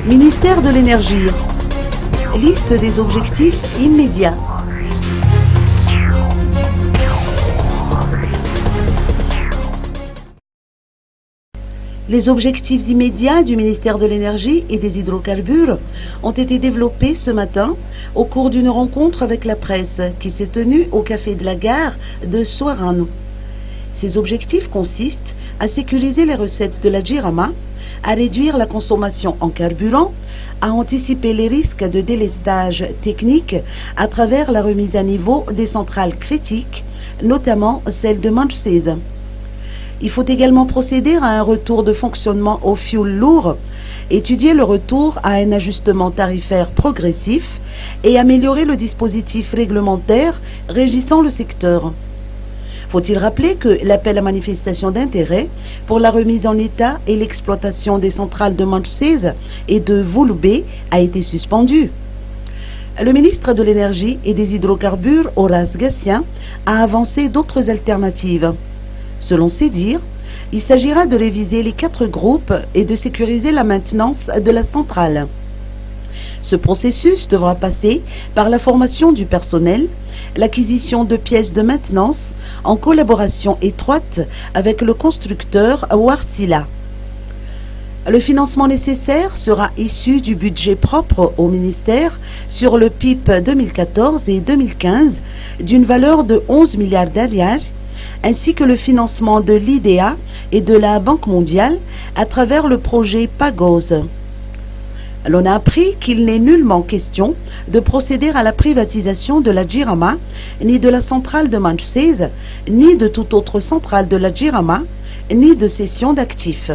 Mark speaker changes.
Speaker 1: Ministère de l'Énergie. Liste des objectifs immédiats. Les objectifs immédiats du ministère de l'Énergie et des Hydrocarbures ont été développés ce matin au cours d'une rencontre avec la presse qui s'est tenue au Café de la Gare de Sorano. Ces objectifs consistent à sécuriser les recettes de la JIRAMA, à réduire la consommation en carburant, à anticiper les risques de délestage technique à travers la remise à niveau des centrales critiques, notamment celle de Manchester. Il faut également procéder à un retour de fonctionnement au fioul lourd, étudier le retour à un ajustement tarifaire progressif et améliorer le dispositif réglementaire régissant le secteur. Faut-il rappeler que l'appel à manifestation d'intérêt pour la remise en état et l'exploitation des centrales de Manchester et de Vouloubé a été suspendu. Le ministre de l'Énergie et des Hydrocarbures, Horace Gatien, a avancé d'autres alternatives. Selon ses dires, il s'agira de réviser les 4 groupes et de sécuriser la maintenance de la centrale. Ce processus devra passer par la formation du personnel, l'acquisition de pièces de maintenance en collaboration étroite avec le constructeur Wärtsilä. Le financement nécessaire sera issu du budget propre au ministère sur le PIP 2014 et 2015 d'une valeur de 11 milliards d'ariary, ainsi que le financement de l'IDEA et de la Banque mondiale à travers le projet PAGOS. L'on a appris qu'il n'est nullement question de procéder à la privatisation de la JIRAMA, ni de la centrale de Manchester, ni de toute autre centrale de la JIRAMA, ni de cession d'actifs.